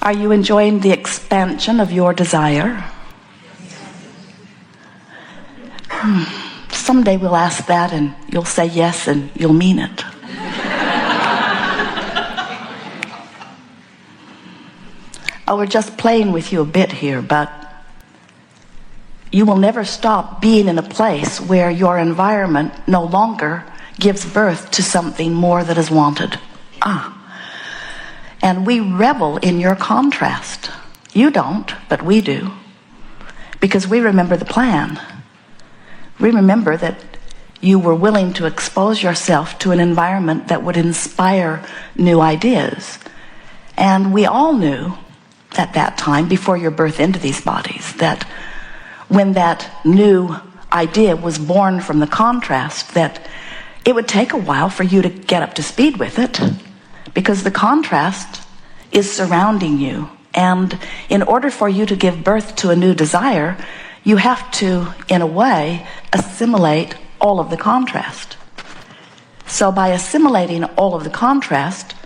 Are you enjoying the expansion of your desire? Someday we'll ask that and you'll say yes and you'll mean it. Oh, we're just playing with you a bit here, but you will never stop being in a place where your environment no longer gives birth to something more that is wanted. And we revel in your contrast. You don't, but we do. Because we remember the plan. We remember that you were willing to expose yourself to an environment that would inspire new ideas. And we all knew at that time, before your birth into these bodies, that when that new idea was born from the contrast, that it would take a while for you to get up to speed with it, because the contrast is surrounding you. And in order for you to give birth to a new desire, you have to, in a way, assimilate all of the contrast. So by assimilating all of the contrast,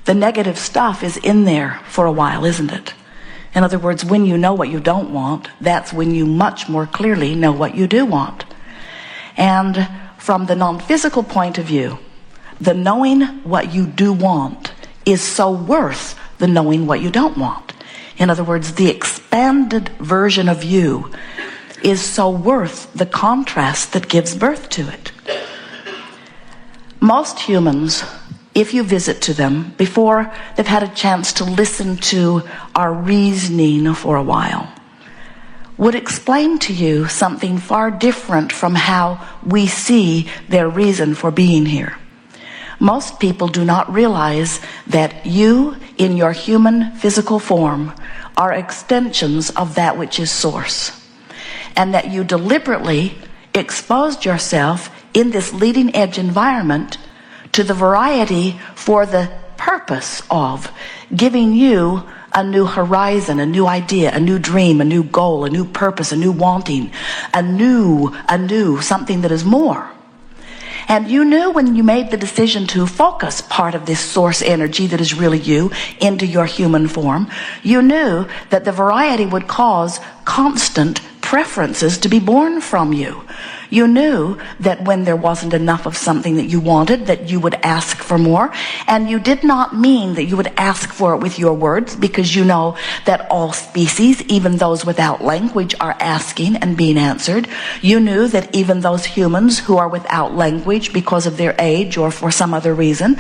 the negative stuff is in there for a while, isn't it? In other words, when you know what you don't want, that's when you much more clearly know what you do want. And from the non-physical point of view, the knowing what you do want is so worth the knowing what you don't want. In other words, the expanded version of you is so worth the contrast that gives birth to it. Most humans, if you visit to them before they've had a chance to listen to our reasoning for a while, would explain to you something far different from how we see their reason for being here. Most people do not realize that you, in your human physical form, are extensions of that which is source, and that you deliberately exposed yourself in this leading edge environment to the variety for the purpose of giving you a new horizon, a new idea, a new dream, a new goal, a new purpose, a new wanting, a new something that is more. And you knew when you made the decision to focus part of this source energy that is really you into your human form, you knew that the variety would cause constant preferences to be born from you. You knew that when there wasn't enough of something that you wanted, that you would ask for more. And you did not mean that you would ask for it with your words, because you know that all species, even those without language, are asking and being answered. You knew that even those humans who are without language because of their age or for some other reason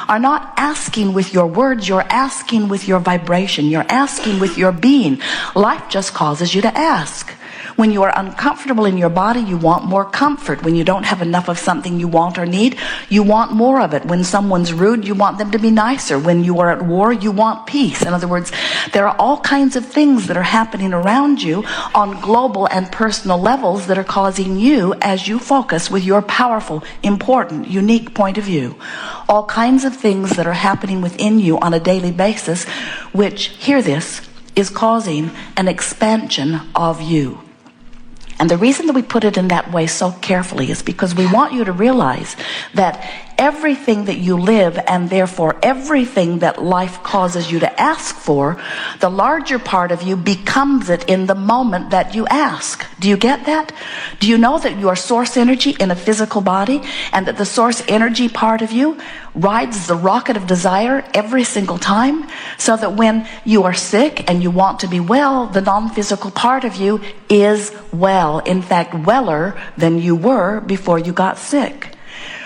are not asking with your words, you're asking with your vibration, you're asking with your being. Life just causes you to ask. When you are uncomfortable in your body, you want more comfort. When you don't have enough of something you want or need, you want more of it. When someone's rude, you want them to be nicer. When you are at war, you want peace. In other words, there are all kinds of things that are happening around you on global and personal levels that are causing you, as you focus with your powerful, important, unique point of view, all kinds of things that are happening within you on a daily basis, which, hear this, is causing an expansion of you. And the reason that we put it in that way so carefully is because we want you to realize that everything that you live, and therefore everything that life causes you to ask for, the larger part of you becomes it in the moment that you ask. Do you get that? Do you know that you are source energy in a physical body, and that the source energy part of you rides the rocket of desire every single time, so that when you are sick and you want to be well, the non-physical part of you is well, in fact weller than you were before you got sick.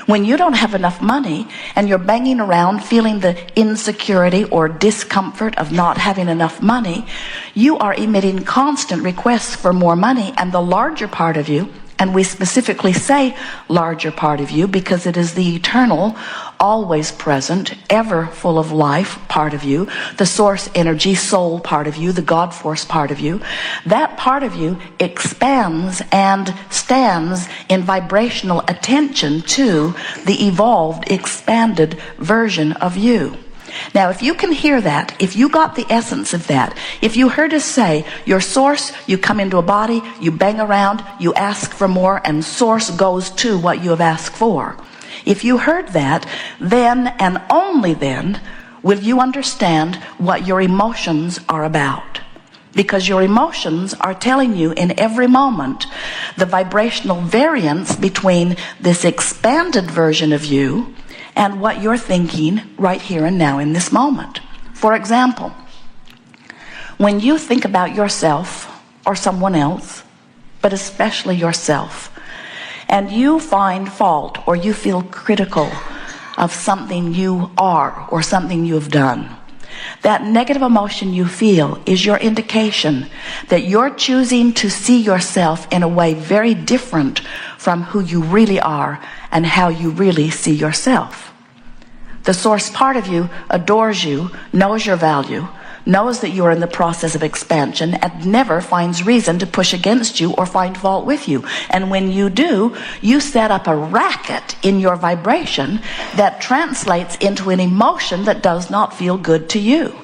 When you don't have enough money and you're banging around feeling the insecurity or discomfort of not having enough money, you are emitting constant requests for more money, and the larger part of you, and we specifically say larger part of you because it is the eternal, always present, ever full of life part of you, the source energy, soul part of you, the God force part of you. That part of you expands and stands in vibrational attention to the evolved, expanded version of you. Now, if you can hear that, if you got the essence of that, if you heard us say, your source, you come into a body, you bang around, you ask for more, and source goes to what you have asked for. If you heard that, then and only then will you understand what your emotions are about. Because your emotions are telling you in every moment the vibrational variance between this expanded version of you and what you're thinking right here and now in this moment. For example, when you think about yourself or someone else, but especially yourself, and you find fault or you feel critical of something you are or something you've done, that negative emotion you feel is your indication that you're choosing to see yourself in a way very different from who you really are and how you really see yourself. The source part of you adores you, knows your value, knows that you are in the process of expansion, and never finds reason to push against you or find fault with you. And when you do, you set up a racket in your vibration that translates into an emotion that does not feel good to you.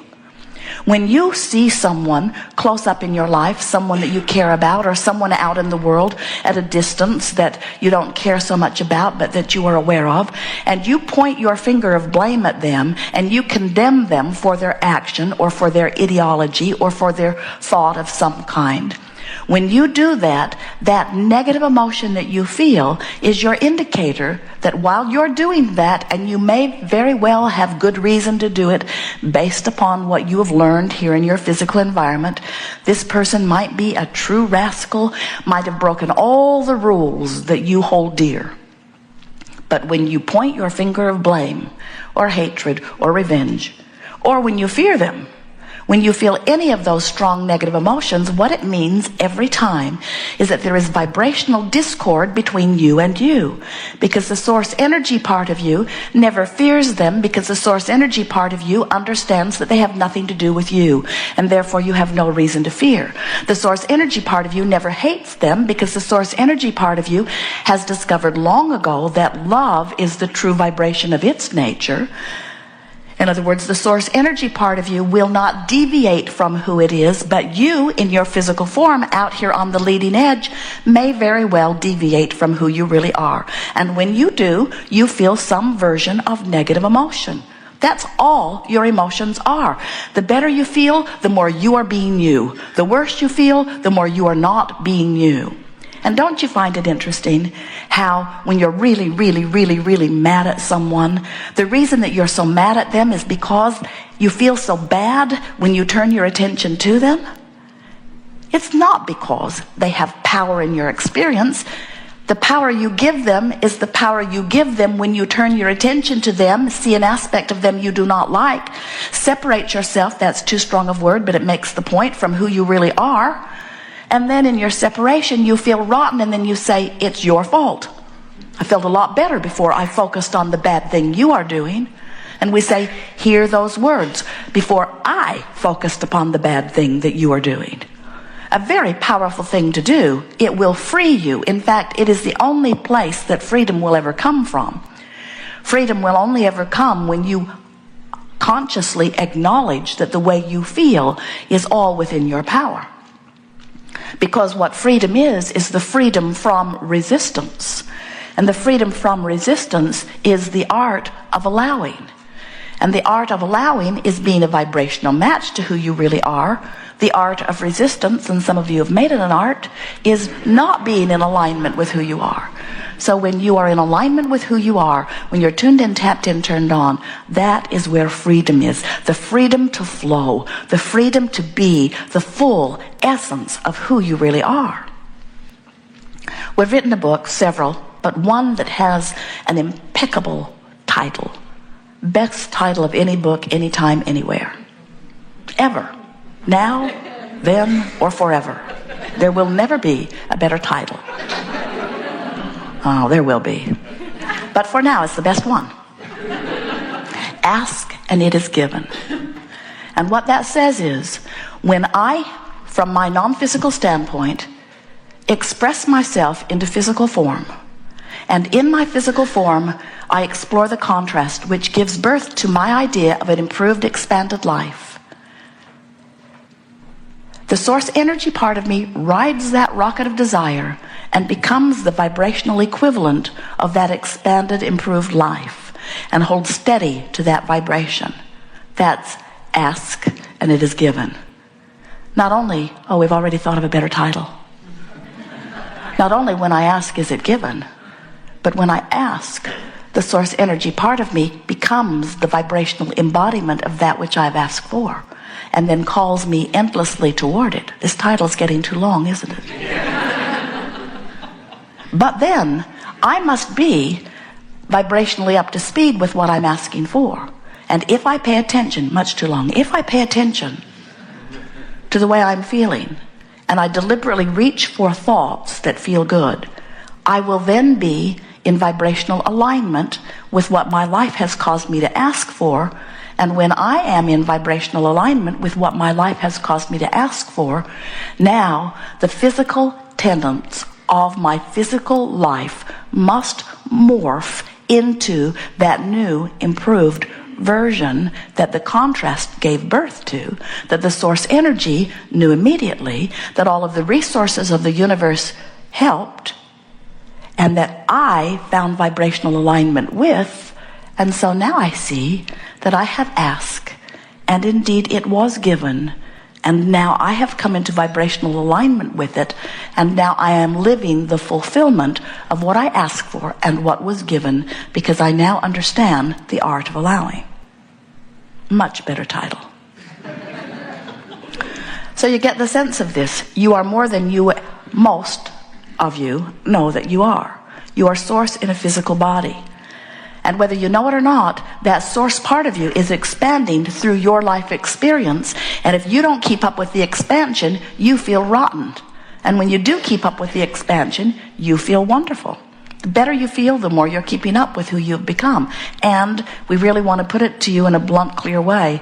When you see someone close up in your life, someone that you care about, or someone out in the world at a distance that you don't care so much about but that you are aware of, and you point your finger of blame at them and you condemn them for their action or for their ideology or for their thought of some kind, when you do that, that negative emotion that you feel is your indicator that while you're doing that, and you may very well have good reason to do it based upon what you have learned here in your physical environment, this person might be a true rascal, might have broken all the rules that you hold dear. But when you point your finger of blame or hatred or revenge, or when you fear them, when you feel any of those strong negative emotions, what it means every time is that there is vibrational discord between you and you. Because the source energy part of you never fears them, because the source energy part of you understands that they have nothing to do with you, and therefore you have no reason to fear. The source energy part of you never hates them, because the source energy part of you has discovered long ago that love is the true vibration of its nature. In other words, the source energy part of you will not deviate from who it is, but you, in your physical form, out here on the leading edge, may very well deviate from who you really are. And when you do, you feel some version of negative emotion. That's all your emotions are. The better you feel, the more you are being you. The worse you feel, the more you are not being you. And don't you find it interesting how when you're really, really, really, really mad at someone, the reason that you're so mad at them is because you feel so bad when you turn your attention to them? It's not because they have power in your experience. The power you give them is the power you give them when you turn your attention to them, see an aspect of them you do not like, separate yourself, that's too strong a word, but it makes the point, from who you really are. And then in your separation, you feel rotten, and then you say, it's your fault. I felt a lot better before I focused on the bad thing you are doing. And we say, hear those words, before I focused upon the bad thing that you are doing. A very powerful thing to do. It will free you. In fact, it is the only place that freedom will ever come from. Freedom will only ever come when you consciously acknowledge that the way you feel is all within your power. Because what freedom is the freedom from resistance. And the freedom from resistance is the art of allowing. And the art of allowing is being a vibrational match to who you really are. The art of resistance, and some of you have made it an art, is not being in alignment with who you are. So when you are in alignment with who you are, when you're tuned in, tapped in, turned on, that is where freedom is. The freedom to flow, the freedom to be the full essence of who you really are. We've written a book, several, but one that has an impeccable title. Best title of any book, anytime, anywhere. Ever. Now, then, or forever. There will never be a better title. Oh, there will be. But for now, it's the best one. Ask and it is given. And what that says is, when I, from my non-physical standpoint, express myself into physical form, and in my physical form, I explore the contrast which gives birth to my idea of an improved, expanded life. The source energy part of me rides that rocket of desire and becomes the vibrational equivalent of that expanded, improved life, and holds steady to that vibration. That's ask and it is given. Not only, we've already thought of a better title. Not only when I ask is it given, but when I ask, the source energy part of me becomes the vibrational embodiment of that which I've asked for, and then calls me endlessly toward it. This title's getting too long, isn't it? But then, I must be vibrationally up to speed with what I'm asking for. And if I pay attention, much too long, if I pay attention to the way I'm feeling, and I deliberately reach for thoughts that feel good, I will then be in vibrational alignment with what my life has caused me to ask for. And when I am in vibrational alignment with what my life has caused me to ask for, now the physical tenets of my physical life must morph into that new, improved version that the contrast gave birth to, that the source energy knew immediately, that all of the resources of the universe helped, and that I found vibrational alignment with. And so now I see that I have asked, and indeed it was given, and now I have come into vibrational alignment with it, and now I am living the fulfillment of what I asked for and what was given, because I now understand the art of allowing. Much better title. So you get the sense of this. You are more than you, most of you, know that you are. You are source in a physical body. And whether you know it or not, that source part of you is expanding through your life experience. And if you don't keep up with the expansion, you feel rotten. And when you do keep up with the expansion, you feel wonderful. The better you feel, the more you're keeping up with who you've become. And we really want to put it to you in a blunt, clear way.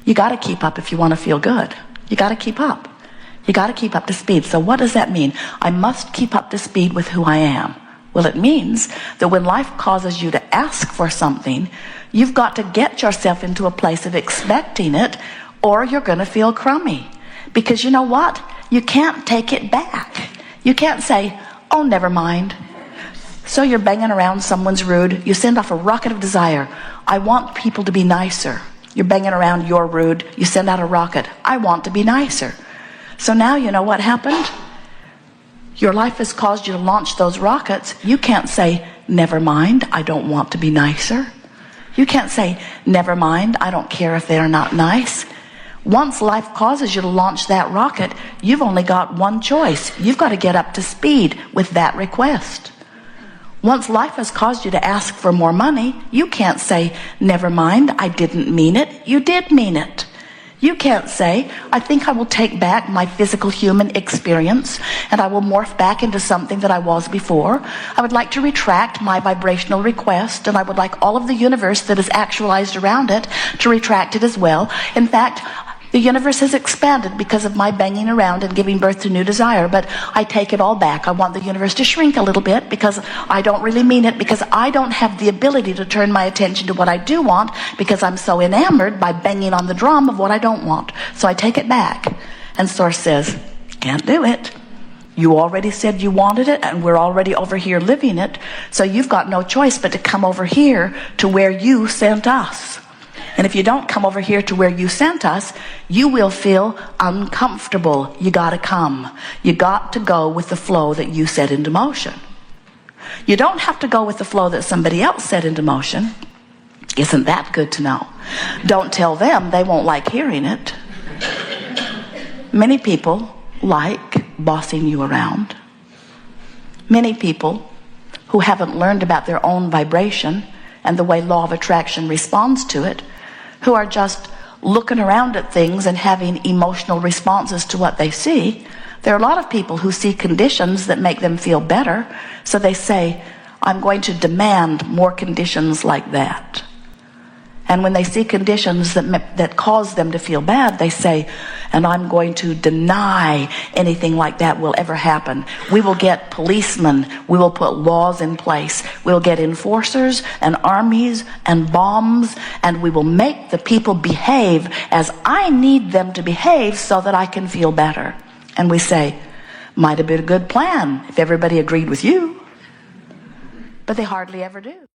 You got to keep up if you want to feel good. You got to keep up. You got to keep up to speed. So what does that mean? I must keep up to speed with who I am. Well, it means that when life causes you to ask for something, you've got to get yourself into a place of expecting it, or you're going to feel crummy. Because you know what? You can't take it back. You can't say, oh, never mind. So you're banging around, someone's rude. You send off a rocket of desire. I want people to be nicer. You're banging around, you're rude. You send out a rocket. I want to be nicer. So now you know what happened? Your life has caused you to launch those rockets. You can't say, never mind, I don't want to be nicer. You can't say, never mind, I don't care if they're not nice. Once life causes you to launch that rocket, you've only got one choice. You've got to get up to speed with that request. Once life has caused you to ask for more money, you can't say, never mind, I didn't mean it. You did mean it. You can't say, I think I will take back my physical human experience and I will morph back into something that I was before. I would like to retract my vibrational request, and I would like all of the universe that is actualized around it to retract it as well. In fact, the universe has expanded because of my banging around and giving birth to new desire, but I take it all back. I want the universe to shrink a little bit because I don't really mean it, because I don't have the ability to turn my attention to what I do want because I'm so enamored by banging on the drum of what I don't want. So I take it back. And Source says, can't do it. You already said you wanted it, and we're already over here living it, so you've got no choice but to come over here to where you sent us. And if you don't come over here to where you sent us, you will feel uncomfortable. You got to come. You got to go with the flow that you set into motion. You don't have to go with the flow that somebody else set into motion. Isn't that good to know? Don't tell them, they won't like hearing it. Many people like bossing you around. Many people who haven't learned about their own vibration and the way law of attraction responds to it, who are just looking around at things and having emotional responses to what they see. There are a lot of people who see conditions that make them feel better, so they say, I'm going to demand more conditions like that. And when they see conditions that cause them to feel bad, they say, and I'm going to deny anything like that will ever happen. We will get policemen. We will put laws in place. We'll get enforcers and armies and bombs, and we will make the people behave as I need them to behave so that I can feel better. And we say, might have been a good plan if everybody agreed with you. But they hardly ever do.